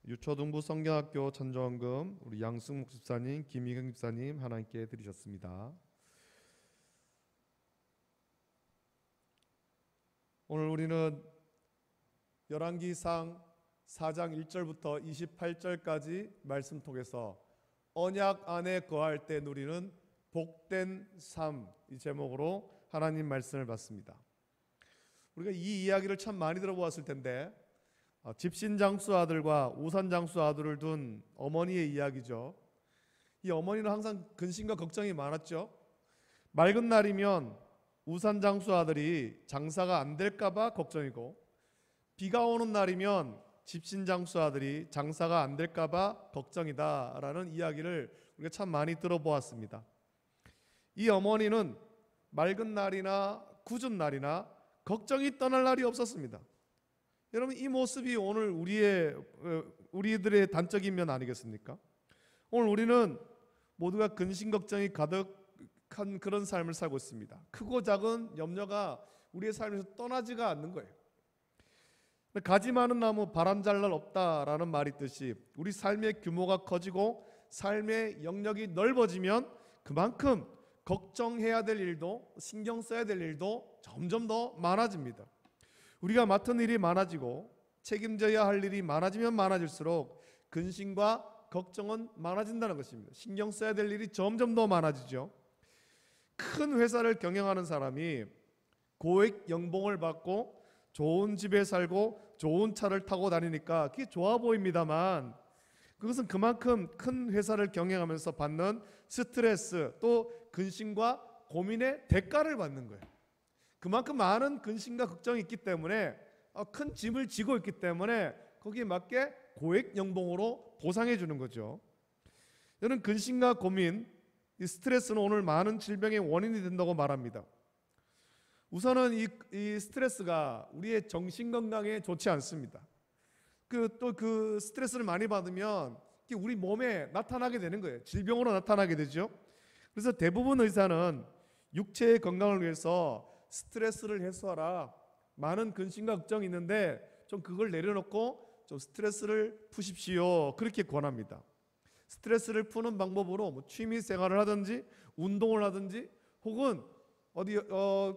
유초등부 성경학교 천조원금 우리 양승목 집사님, 김희경 집사님 하나님께 드리셨습니다. 오늘 우리는 열왕기상 4장 1절부터 28절까지 말씀 통해서 언약 안에 거할 때 누리는 복된 삶, 이 제목으로 하나님 말씀을 받습니다. 우리가 이 이야기를 참 많이 들어보았을 텐데, 집신장수 아들과 우산장수 아들을 둔 어머니의 이야기죠. 이 어머니는 항상 근심과 걱정이 많았죠. 맑은 날이면 우산장수 아들이 장사가 안 될까봐 걱정이고, 비가 오는 날이면 집신장수 아들이 장사가 안 될까봐 걱정이다라는 이야기를 우리가 참 많이 들어보았습니다. 이 어머니는 맑은 날이나 궂은 날이나 걱정이 떠날 날이 없었습니다. 여러분, 이 모습이 오늘 우리들의 단적인 면 아니겠습니까? 오늘 우리는 모두가 근심 걱정이 가득한 그런 삶을 살고 있습니다. 크고 작은 염려가 우리의 삶에서 떠나지가 않는 거예요. 가지 많은 나무 바람 잘 날 없다라는 말이 있듯이 우리 삶의 규모가 커지고 삶의 영역이 넓어지면 그만큼 걱정해야 될 일도 신경 써야 될 일도 점점 더 많아집니다. 우리가 맡은 일이 많아지고 책임져야 할 일이 많아지면 많아질수록 근심과 걱정은 많아진다는 것입니다. 신경 써야 될 일이 점점 더 많아지죠. 큰 회사를 경영하는 사람이 고액 연봉을 받고 좋은 집에 살고 좋은 차를 타고 다니니까 그게 좋아 보입니다만, 그것은 그만큼 큰 회사를 경영하면서 받는 스트레스 또 근심과 고민의 대가를 받는 거예요. 그만큼 많은 근심과 걱정이 있기 때문에, 큰 짐을 지고 있기 때문에 거기에 맞게 고액 연봉으로 보상해 주는 거죠. 이런 근심과 고민, 이 스트레스는 오늘 많은 질병의 원인이 된다고 말합니다. 우선은 이 스트레스가 우리의 정신 건강에 좋지 않습니다. 그 스트레스를 많이 받으면 우리 몸에 나타나게 되는 거예요. 질병으로 나타나게 되죠. 그래서 대부분 의사는 육체의 건강을 위해서 스트레스를 해소하라, 많은 근심과 걱정이 있는데 좀 그걸 내려놓고 좀 스트레스를 푸십시오, 그렇게 권합니다. 스트레스를 푸는 방법으로 취미 생활을 하든지 운동을 하든지 혹은 어디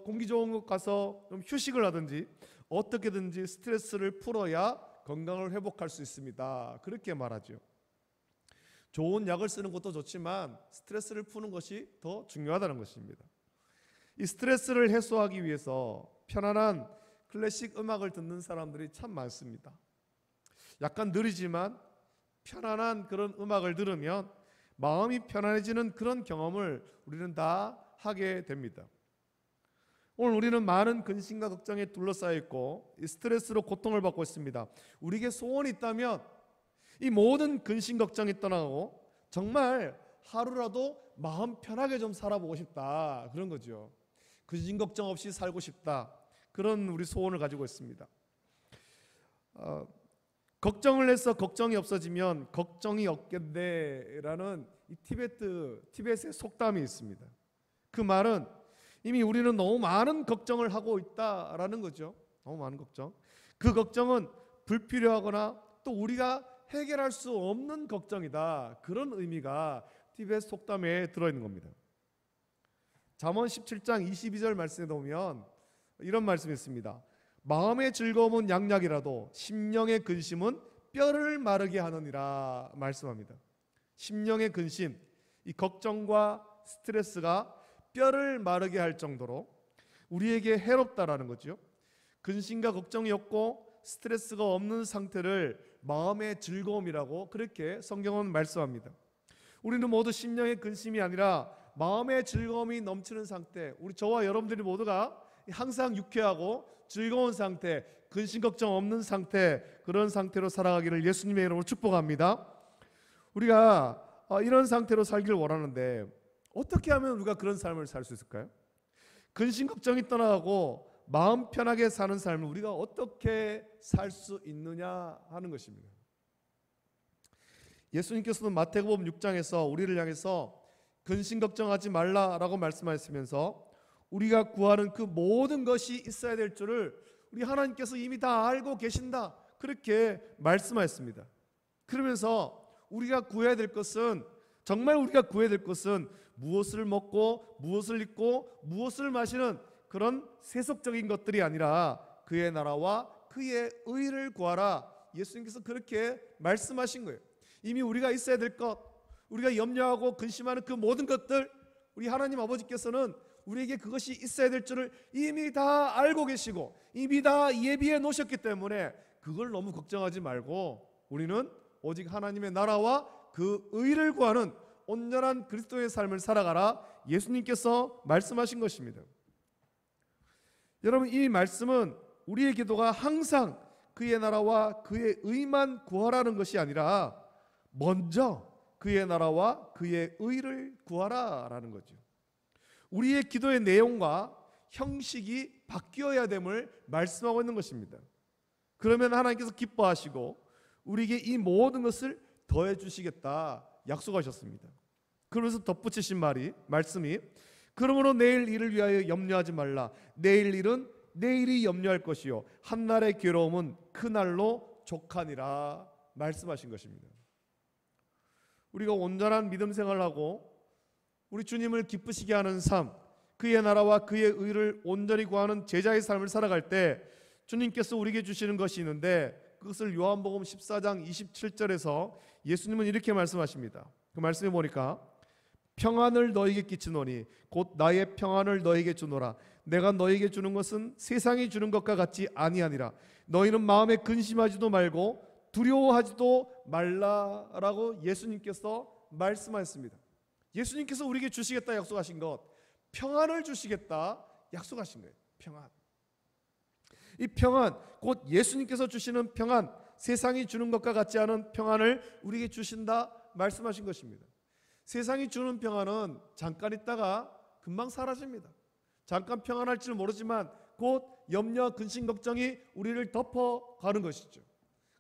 공기 좋은 곳 가서 좀 휴식을 하든지 어떻게든지 스트레스를 풀어야 건강을 회복할 수 있습니다, 그렇게 말하죠. 좋은 약을 쓰는 것도 좋지만 스트레스를 푸는 것이 더 중요하다는 것입니다. 이 스트레스를 해소하기 위해서 편안한 클래식 음악을 듣는 사람들이 참 많습니다. 약간 느리지만 편안한 그런 음악을 들으면 마음이 편안해지는 그런 경험을 우리는 다 하게 됩니다. 오늘 우리는 많은 근심과 걱정에 둘러싸여 있고 이 스트레스로 고통을 받고 있습니다. 우리에게 소원이 있다면 이 모든 근심 걱정이 떠나고 정말 하루라도 마음 편하게 좀 살아보고 싶다, 그런 거죠. 근심 걱정 없이 살고 싶다, 그런 우리 소원을 가지고 있습니다. 걱정을 해서 걱정이 없어지면 걱정이 없겠네라는 이 티베트의 속담이 있습니다. 그 말은 이미 우리는 너무 많은 걱정을 하고 있다라는 거죠. 너무 많은 걱정. 그 걱정은 불필요하거나 또 우리가 해결할 수 없는 걱정이다, 그런 의미가 티베트 속담에 들어있는 겁니다. 잠언 17장 22절 말씀에 보면 이런 말씀이 있습니다. 마음의 즐거움은 양약이라도 심령의 근심은 뼈를 마르게 하느니라 말씀합니다. 심령의 근심, 이 걱정과 스트레스가 뼈를 마르게 할 정도로 우리에게 해롭다라는 거죠. 근심과 걱정이 없고 스트레스가 없는 상태를 마음의 즐거움이라고 그렇게 성경은 말씀합니다. 우리는 모두 심령의 근심이 아니라 마음의 즐거움이 넘치는 상태, 우리 저와 여러분들이 모두가 항상 유쾌하고 즐거운 상태, 근심 걱정 없는 상태, 그런 상태로 살아가기를 예수님의 이름으로 축복합니다. 우리가 이런 상태로 살기를 원하는데 어떻게 하면 우리가 그런 삶을 살 수 있을까요? 근심 걱정이 떠나가고 마음 편하게 사는 삶을 우리가 어떻게 살 수 있느냐 하는 것입니다. 예수님께서도 마태복음 6장에서 우리를 향해서 근심 걱정하지 말라라고 말씀하시면서 우리가 구하는 그 모든 것이 있어야 될 줄을 우리 하나님께서 이미 다 알고 계신다, 그렇게 말씀하셨습니다. 그러면서 우리가 구해야 될 것은, 정말 우리가 구해야 될 것은 무엇을 먹고 무엇을 입고 무엇을 마시는 그런 세속적인 것들이 아니라 그의 나라와 그의 의를 구하라. 예수님께서 그렇게 말씀하신 거예요. 이미 우리가 있어야 될 것, 우리가 염려하고 근심하는 그 모든 것들, 우리 하나님 아버지께서는 우리에게 그것이 있어야 될 줄을 이미 다 알고 계시고 이미 다 예비해 놓으셨기 때문에 그걸 너무 걱정하지 말고 우리는 오직 하나님의 나라와 그 의를 구하는 온전한 그리스도의 삶을 살아가라. 예수님께서 말씀하신 것입니다. 여러분, 이 말씀은 우리의 기도가 항상 그의 나라와 그의 의만 구하라는 것이 아니라 먼저 그의 나라와 그의 의를 구하라라는 거죠. 우리의 기도의 내용과 형식이 바뀌어야 됨을 말씀하고 있는 것입니다. 그러면 하나님께서 기뻐하시고 우리에게 이 모든 것을 더해 주시겠다 약속하셨습니다. 그러면서 덧붙이신 말씀이 그러므로 내일 일을 위하여 염려하지 말라. 내일 일은 내일이 염려할 것이요 한날의 괴로움은 그날로 족하니라 말씀하신 것입니다. 우리가 온전한 믿음 생활하고 우리 주님을 기쁘시게 하는 삶, 그의 나라와 그의 의를 온전히 구하는 제자의 삶을 살아갈 때 주님께서 우리에게 주시는 것이 있는데 그것을 요한복음 14장 27절에서 예수님은 이렇게 말씀하십니다. 그 말씀에 보니까 평안을 너에게 끼치노니 곧 나의 평안을 너에게 주노라. 내가 너에게 주는 것은 세상이 주는 것과 같지 아니하니라. 너희는 마음에 근심하지도 말고 두려워하지도 말라라고 예수님께서 말씀하셨습니다. 예수님께서 우리에게 주시겠다 약속하신 것, 평안을 주시겠다 약속하신 거예요. 평안. 이 평안, 곧 예수님께서 주시는 평안, 세상이 주는 것과 같지 않은 평안을 우리에게 주신다 말씀하신 것입니다. 세상이 주는 평안은 잠깐 있다가 금방 사라집니다. 잠깐 평안할 줄 모르지만 곧 염려, 근심, 걱정이 우리를 덮어가는 것이죠.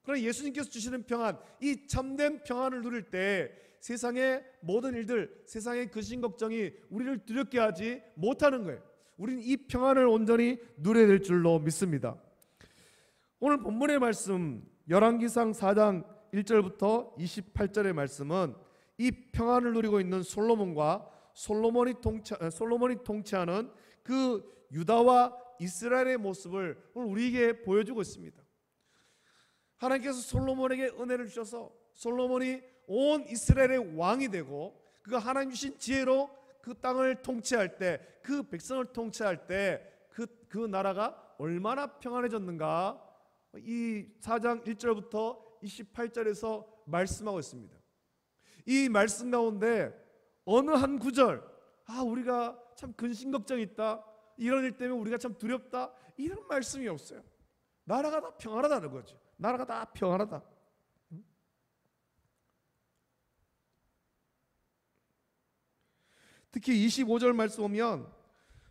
그러나 예수님께서 주시는 평안, 이 참된 평안을 누릴 때 세상의 모든 일들, 세상의 근심, 걱정이 우리를 두렵게 하지 못하는 거예요. 우리는 이 평안을 온전히 누려야 될 줄로 믿습니다. 오늘 본문의 말씀 열왕기상 4장 1절부터 28절의 말씀은 이 평안을 누리고 있는 솔로몬과 솔로몬이 통치하는 그 유다와 이스라엘의 모습을 오늘 우리에게 보여주고 있습니다. 하나님께서 솔로몬에게 은혜를 주셔서 솔로몬이 온 이스라엘의 왕이 되고 그가 하나님 주신 지혜로 그 땅을 통치할 때, 그 백성을 통치할 때 그 나라가 얼마나 평안해졌는가 이 4장 1절부터 28절에서 말씀하고 있습니다. 이 말씀 가운데 어느 한 구절, 우리가 참 근심 걱정이 있다, 이런 일 때문에 우리가 참 두렵다, 이런 말씀이 없어요. 나라가 다 평안하다는 거죠. 나라가 다 평안하다. 특히 25절 말씀 보면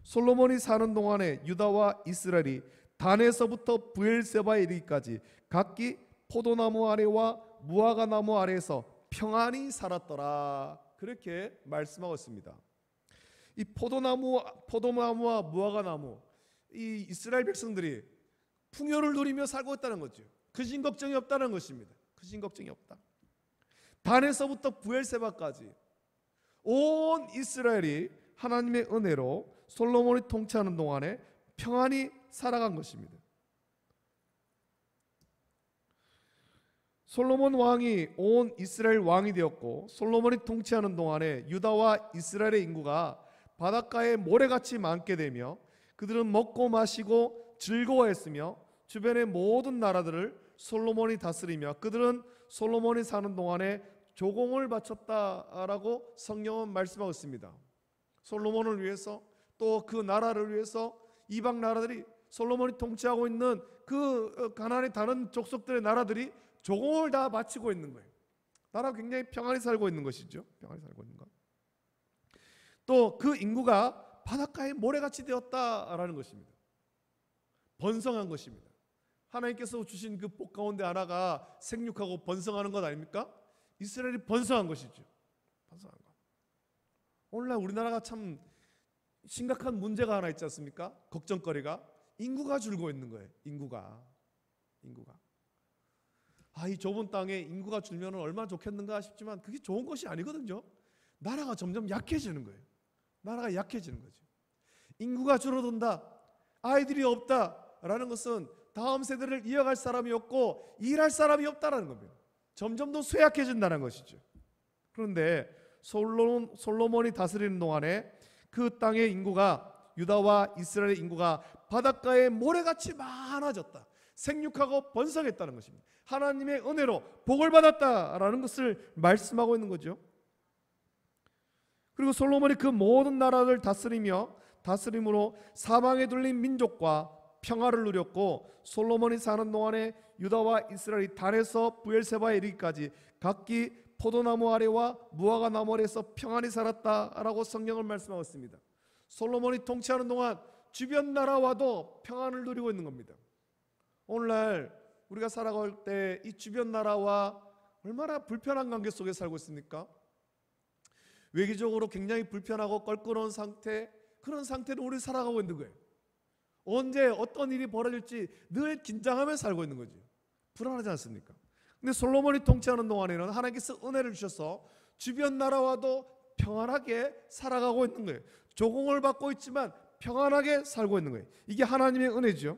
솔로몬이 사는 동안에 유다와 이스라엘이 단에서부터 브엘세바에 이르기까지 각기 포도나무 아래와 무화과 나무 아래에서 평안히 살았더라. 그렇게 말씀하고 있습니다. 이 포도나무와 무화과 나무, 이 이스라엘 백성들이 풍요를 누리며 살고 있다는 거죠. 근심 걱정이 없다는 것입니다. 근심 걱정이 없다. 단에서부터 브엘세바까지 온 이스라엘이 하나님의 은혜로 솔로몬이 통치하는 동안에 평안히 살아간 것입니다. 솔로몬 왕이 온 이스라엘 왕이 되었고 솔로몬이 통치하는 동안에 유다와 이스라엘의 인구가 바닷가에 모래같이 많게 되며 그들은 먹고 마시고 즐거워했으며 주변의 모든 나라들을 솔로몬이 다스리며 그들은 솔로몬이 사는 동안에 조공을 바쳤다라고 성경은 말씀하고 있습니다. 솔로몬을 위해서 또 그 나라를 위해서 이방 나라들이 솔로몬이 통치하고 있는 그 가나안의 다른 족속들의 나라들이 조공을 다 바치고 있는 거예요. 나라가 굉장히 평안히 살고 있는 것이죠. 평안히 살고 있는 것. 또 그 인구가 바닷가에 모래같이 되었다라는 것입니다. 번성한 것입니다. 하나님께서 주신 그 복 가운데 하나가 생육하고 번성하는 것 아닙니까? 이스라엘이 번성한 것이죠. 번성한 것. 오늘날 우리나라가 참 심각한 문제가 하나 있지 않습니까? 걱정거리가 인구가 줄고 있는 거예요. 인구가. 이 좁은 땅에 인구가 줄면 얼마나 좋겠는가 싶지만 그게 좋은 것이 아니거든요. 나라가 점점 약해지는 거예요. 나라가 약해지는 거죠. 인구가 줄어든다, 아이들이 없다라는 것은 다음 세대를 이어갈 사람이 없고 일할 사람이 없다라는 겁니다. 점점 더 쇠약해진다는 것이죠. 그런데 솔로몬이 다스리는 동안에 그 땅의 인구가, 유다와 이스라엘의 인구가 바닷가의 모래같이 많아졌다, 생육하고 번성했다는 것입니다. 하나님의 은혜로 복을 받았다라는 것을 말씀하고 있는 거죠. 그리고 솔로몬이 그 모든 나라를 다스림으로 사방에 둘린 민족과 평화를 누렸고, 솔로몬이 사는 동안에 유다와 이스라엘이 단에서 브엘세바에 이르기까지 각기 포도나무 아래와 무화과 나무 아래에서 평안히 살았다라고 성경을 말씀하고 있습니다. 솔로몬이 통치하는 동안 주변 나라와도 평안을 누리고 있는 겁니다. 오늘날 우리가 살아갈 때 이 주변 나라와 얼마나 불편한 관계 속에 살고 있습니까? 외교적으로 굉장히 불편하고 껄끄러운 상태, 그런 상태로 우리 살아가고 있는 거예요. 언제 어떤 일이 벌어질지 늘 긴장하며 살고 있는 거죠. 불안하지 않습니까? 근데 솔로몬이 통치하는 동안에는 하나님께서 은혜를 주셔서 주변 나라와도 평안하게 살아가고 있는 거예요. 조공을 받고 있지만 평안하게 살고 있는 거예요. 이게 하나님의 은혜죠.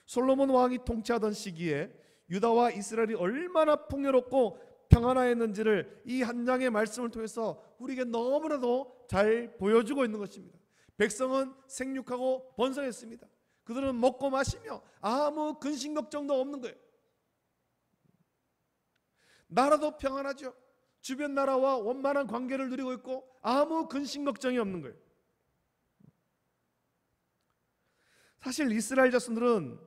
솔로몬 왕이 통치하던 시기에 유다와 이스라엘이 얼마나 풍요롭고 평안하였는지를 이 한 장의 말씀을 통해서 우리에게 너무나도 잘 보여주고 있는 것입니다. 백성은 생육하고 번성했습니다. 그들은 먹고 마시며 아무 근심 걱정도 없는 거예요. 나라도 평안하죠. 주변 나라와 원만한 관계를 누리고 있고 아무 근심 걱정이 없는 거예요. 사실 이스라엘 자손들은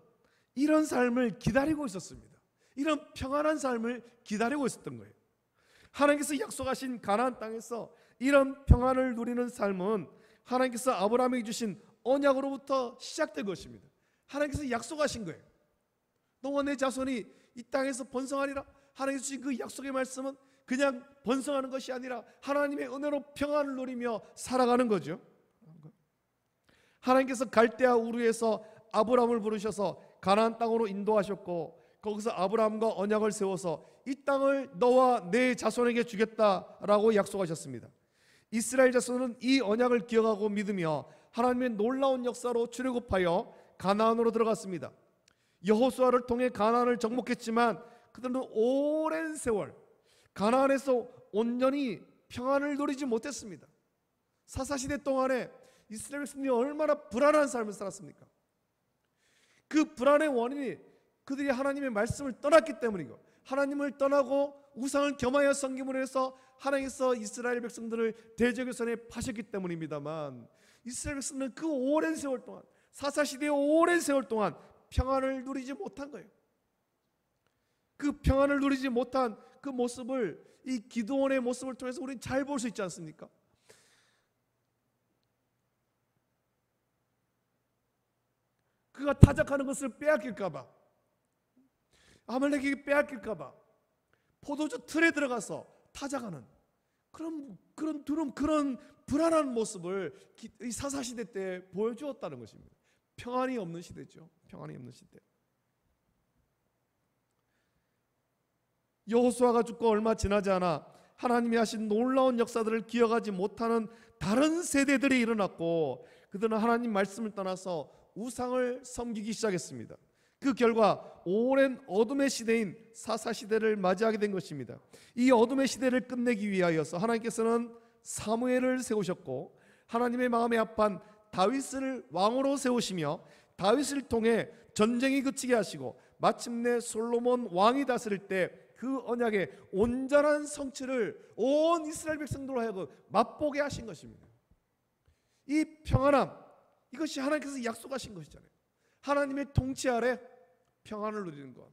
이런 삶을 기다리고 있었습니다. 이런 평안한 삶을 기다리고 있었던 거예요. 하나님께서 약속하신 가나안 땅에서 이런 평안을 누리는 삶은 하나님께서 아브라함에게 주신 언약으로부터 시작된 것입니다. 하나님께서 약속하신 거예요. 너와 내 자손이 이 땅에서 번성하리라. 하나님께서 주신 그 약속의 말씀은 그냥 번성하는 것이 아니라 하나님의 은혜로 평안을 누리며 살아가는 거죠. 하나님께서 갈대아 우르에서 아브라함을 부르셔서 가나안 땅으로 인도하셨고, 거기서 아브라함과 언약을 세워서 이 땅을 너와 내 자손에게 주겠다라고 약속하셨습니다. 이스라엘 자손은 이 언약을 기억하고 믿으며 하나님의 놀라운 역사로 출애굽하여 가나안으로 들어갔습니다. 여호수아를 통해 가나안을 정복했지만 그들은 오랜 세월 가나안에서 온전히 평안을 누리지 못했습니다. 사사시대 동안에 이스라엘 백성들이 얼마나 불안한 삶을 살았습니까? 그 불안의 원인이 그들이 하나님의 말씀을 떠났기 때문이고, 하나님을 떠나고 우상을 겸하여 섬김으로 해서 하나님께서 이스라엘 백성들을 대적의 손에 파셨기 때문입니다만, 이스라엘 백성들은 그 오랜 세월 동안, 사사시대의 오랜 세월 동안 평안을 누리지 못한 거예요. 그 평안을 누리지 못한 그 모습을, 이 기드온의 모습을 통해서 우리는 잘 볼 수 있지 않습니까? 그가 타작하는 것을 빼앗길까봐, 아말렉에게 빼앗길까봐 포도주 틀에 들어가서 타작하는 그런 불안한 모습을 이 사사시대 때 보여주었다는 것입니다. 평안이 없는 시대죠. 평안이 없는 시대. 여호수아가 죽고 얼마 지나지 않아 하나님이 하신 놀라운 역사들을 기억하지 못하는 다른 세대들이 일어났고, 그들은 하나님 말씀을 떠나서 우상을 섬기기 시작했습니다. 그 결과 오랜 어둠의 시대인 사사시대를 맞이하게 된 것입니다. 이 어둠의 시대를 끝내기 위하여서 하나님께서는 사무엘을 세우셨고, 하나님의 마음에 합한 다윗을 왕으로 세우시며 다윗을 통해 전쟁이 그치게 하시고, 마침내 솔로몬 왕이 다스릴 때 그 언약의 온전한 성취를 온 이스라엘 백성들로 하여금 맛보게 하신 것입니다. 이 평안함, 이것이 하나님께서 약속하신 것이잖아요. 하나님의 통치 아래 평안을 누리는 것.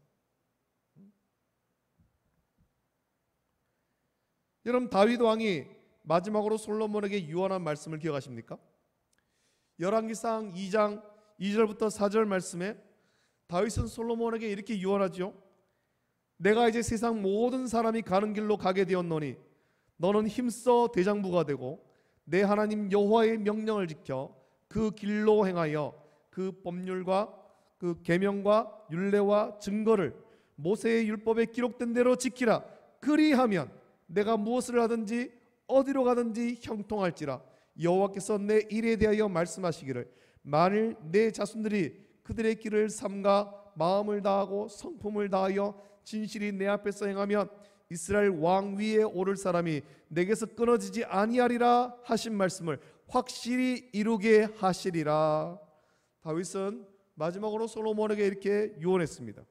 여러분, 다윗 왕이 마지막으로 솔로몬에게 유언한 말씀을 기억하십니까? 열왕기상 2장 2절부터 4절 말씀에 다윗은 솔로몬에게 이렇게 유언하죠. 내가 이제 세상 모든 사람이 가는 길로 가게 되었노니 너는 힘써 대장부가 되고 내 하나님 여호와의 명령을 지켜 그 길로 행하여 그 법률과 그 계명과 율례와 증거를 모세의 율법에 기록된 대로 지키라. 그리하면 내가 무엇을 하든지 어디로 가든지 형통할지라. 여호와께서 내 일에 대하여 말씀하시기를 만일 내 자손들이 그들의 길을 삼가 마음을 다하고 성품을 다하여 진실이 내 앞에서 행하면 이스라엘 왕 위에 오를 사람이 내게서 끊어지지 아니하리라 하신 말씀을 확실히 이루게 하시리라. 다윗은 마지막으로 솔로몬에게 이렇게 유언했습니다.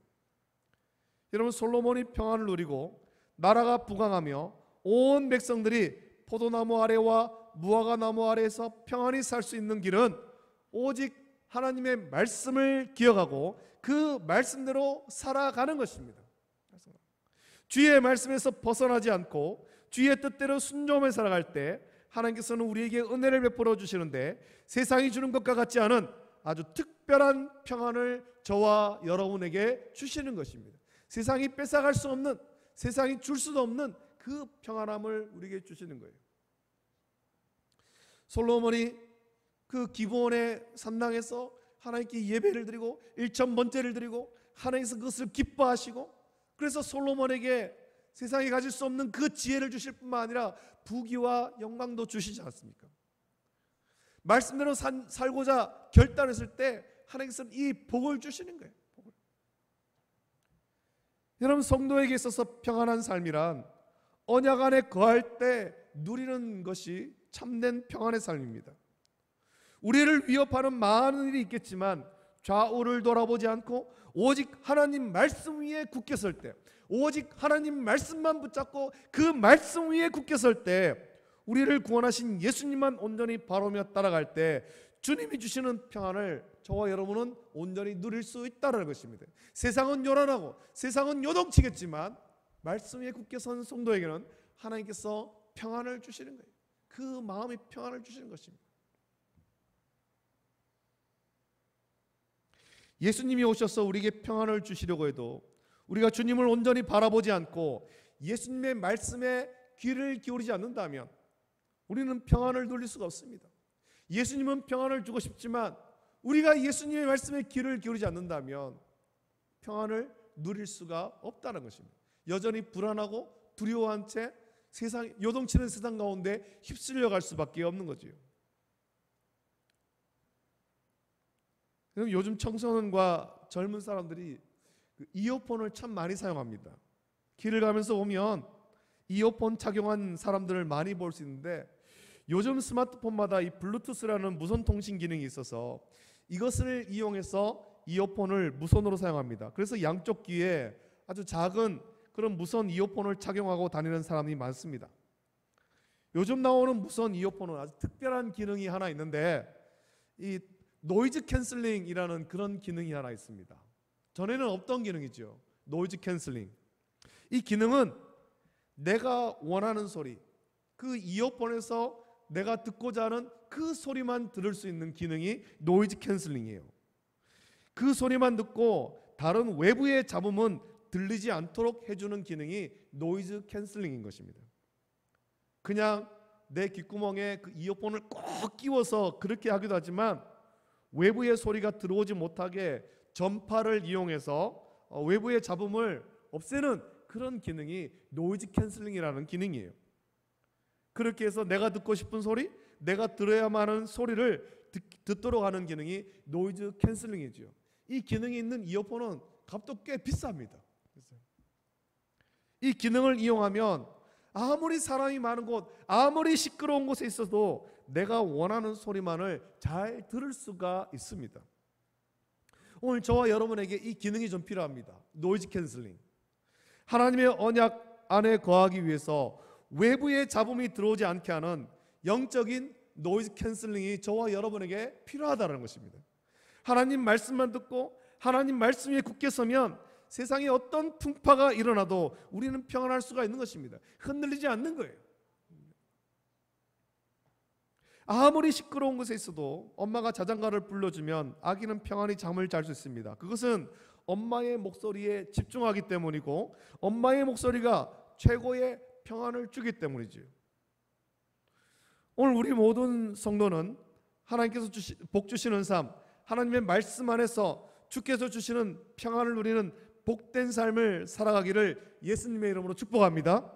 여러분, 솔로몬이 평안을 누리고 나라가 부강하며 온 백성들이 포도나무 아래와 무화과나무 아래에서 평안히 살 수 있는 길은 오직 하나님의 말씀을 기억하고 그 말씀대로 살아가는 것입니다. 주의 말씀에서 벗어나지 않고 주의 뜻대로 순종해 살아갈 때 하나님께서는 우리에게 은혜를 베풀어 주시는데 세상이 주는 것과 같지 않은 아주 특별한 평안을 저와 여러분에게 주시는 것입니다. 세상이 뺏어갈 수 없는, 세상이 줄 수도 없는 그 평안함을 우리에게 주시는 거예요. 솔로몬이 그 기브온의 산당에서 하나님께 예배를 드리고 일천번제를 드리고 하나님께서 그것을 기뻐하시고, 그래서 솔로몬에게 세상에 가질 수 없는 그 지혜를 주실 뿐만 아니라 부귀와 영광도 주시지 않습니까? 말씀대로 살고자 결단했을 때 하나님께서는 이 복을 주시는 거예요. 복을. 여러분, 성도에게 있어서 평안한 삶이란 언약 안에 거할 때 누리는 것이 참된 평안의 삶입니다. 우리를 위협하는 많은 일이 있겠지만 좌우를 돌아보지 않고 오직 하나님 말씀 위에 굳게 설 때, 오직 하나님 말씀만 붙잡고 그 말씀 위에 굳게 설 때, 우리를 구원하신 예수님만 온전히 바라보며 따라갈 때 주님이 주시는 평안을 저와 여러분은 온전히 누릴 수 있다는 것입니다. 세상은 요란하고 세상은 요동치겠지만 말씀 위에 굳게 선 성도에게는 하나님께서 평안을 주시는 거예요. 그 마음이 평안을 주시는 것입니다. 예수님이 오셔서 우리에게 평안을 주시려고 해도 우리가 주님을 온전히 바라보지 않고 예수님의 말씀에 귀를 기울이지 않는다면 우리는 평안을 누릴 수가 없습니다. 예수님은 평안을 주고 싶지만 우리가 예수님의 말씀에 귀를 기울이지 않는다면 평안을 누릴 수가 없다는 것입니다. 여전히 불안하고 두려워한 채 세상, 요동치는 세상 가운데 휩쓸려 갈 수밖에 없는 거지요. 요즘 청소년과 젊은 사람들이 이어폰을 참 많이 사용합니다. 길을 가면서 보면 이어폰 착용한 사람들을 많이 볼 수 있는데, 요즘 스마트폰마다 이 블루투스라는 무선 통신 기능이 있어서 이것을 이용해서 이어폰을 무선으로 사용합니다. 그래서 양쪽 귀에 아주 작은 그런 무선 이어폰을 착용하고 다니는 사람이 많습니다. 요즘 나오는 무선 이어폰은 아주 특별한 기능이 하나 있는데, 이 노이즈 캔슬링이라는 그런 기능이 하나 있습니다. 전에는 없던 기능이죠. 노이즈 캔슬링. 이 기능은 내가 원하는 소리, 그 이어폰에서 내가 듣고자 하는 그 소리만 들을 수 있는 기능이 노이즈 캔슬링이에요. 그 소리만 듣고 다른 외부의 잡음은 들리지 않도록 해주는 기능이 노이즈 캔슬링인 것입니다. 그냥 내 귓구멍에 그 이어폰을 꼭 끼워서 그렇게 하기도 하지만 외부의 소리가 들어오지 못하게 전파를 이용해서 외부의 잡음을 없애는 그런 기능이 노이즈 캔슬링이라는 기능이에요. 그렇게 해서 내가 듣고 싶은 소리, 내가 들어야만 하는 소리를 듣도록 하는 기능이 노이즈 캔슬링이죠. 이 기능이 있는 이어폰은 값도 꽤 비쌉니다. 이 기능을 이용하면 아무리 사람이 많은 곳, 아무리 시끄러운 곳에 있어도 내가 원하는 소리만을 잘 들을 수가 있습니다. 오늘 저와 여러분에게 이 기능이 좀 필요합니다. 노이즈 캔슬링. 하나님의 언약 안에 거하기 위해서 외부의 잡음이 들어오지 않게 하는 영적인 노이즈 캔슬링이 저와 여러분에게 필요하다는 것입니다. 하나님 말씀만 듣고 하나님 말씀 위에 굳게 서면 세상에 어떤 풍파가 일어나도 우리는 평안할 수가 있는 것입니다. 흔들리지 않는 거예요. 아무리 시끄러운 곳에 있어도 엄마가 자장가를 불러주면 아기는 평안히 잠을 잘 수 있습니다. 그것은 엄마의 목소리에 집중하기 때문이고 엄마의 목소리가 최고의 평안을 주기 때문이죠. 오늘 우리 모든 성도는 하나님께서 복 주시는 삶, 하나님의 말씀 안에서 주께서 주시는 평안을 누리는 복된 삶을 살아가기를 예수님의 이름으로 축복합니다.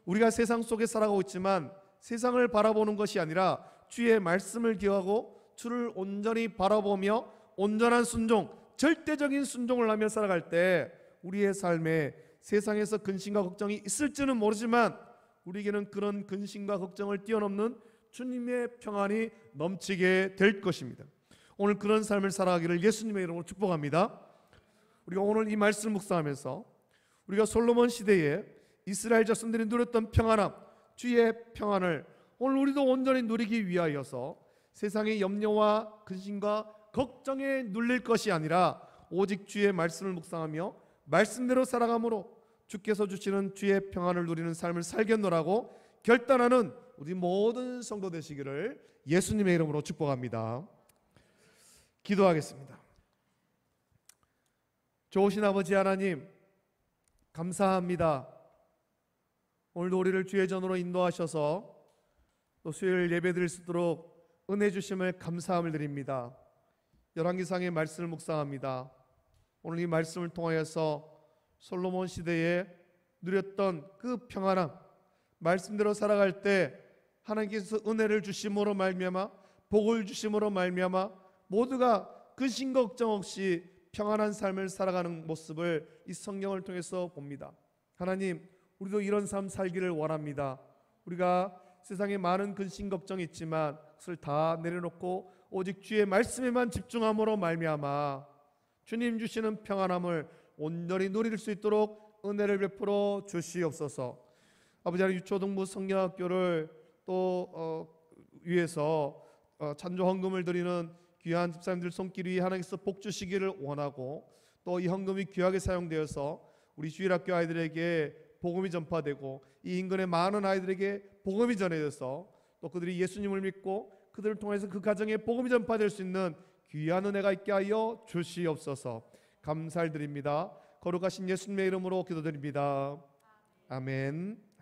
우리가 세상 속에 살아가고 있지만 세상을 바라보는 것이 아니라 주의 말씀을 기억하고 주를 온전히 바라보며 온전한 순종, 절대적인 순종을 하며 살아갈 때 우리의 삶에 세상에서 근심과 걱정이 있을지는 모르지만 우리에게는 그런 근심과 걱정을 뛰어넘는 주님의 평안이 넘치게 될 것입니다. 오늘 그런 삶을 살아가기를 예수님의 이름으로 축복합니다. 우리가 오늘 이 말씀을 묵상하면서 우리가 솔로몬 시대에 이스라엘 자손들이 누렸던 평안함, 주의 평안을 오늘 우리도 온전히 누리기 위하여서 세상의 염려와 근심과 걱정에 눌릴 것이 아니라 오직 주의 말씀을 묵상하며 말씀대로 살아감으로 주께서 주시는 주의 평안을 누리는 삶을 살겠노라고 결단하는 우리 모든 성도 되시기를 예수님의 이름으로 축복합니다. 기도하겠습니다. 좋으신 아버지 하나님, 감사합니다. 오늘도 우리를 주의 전으로 인도하셔서 또 수요일 예배드릴 수 있도록 은혜 주심을 감사함을 드립니다. 열왕기상의 말씀을 묵상합니다. 오늘 이 말씀을 통하여서 솔로몬 시대에 누렸던 그 평안함, 말씀대로 살아갈 때 하나님께서 은혜를 주심으로 말미암아 복을 주심으로 말미암아 모두가 근심 걱정 없이 평안한 삶을 살아가는 모습을 이 성경을 통해서 봅니다. 하나님, 우리도 이런 삶 살기를 원합니다. 우리가 세상에 많은 근심 걱정이 있지만 그것을 다 내려놓고 오직 주의 말씀에만 집중함으로 말미암아 주님 주시는 평안함을 온전히 누릴 수 있도록 은혜를 베풀어 주시옵소서. 아버지 하나님, 유초등부 성경학교를 또 위해서 찬조 헌금을 드리는 귀한 집사님들 손길 위에 하나님께서 복 주시기를 원하고 또 이 헌금이 귀하게 사용되어서 우리 주일학교 아이들에게 복음이 전파되고 이 인근의 많은 아이들에게 복음이 전해져서 또 그들이 예수님을 믿고 그들을 통해서 그 가정에 복음이 전파될 수 있는 귀한 은혜가 있게 하여 주시옵소서. 감사를 드립니다. 거룩하신 예수님의 이름으로 기도드립니다. 아멘.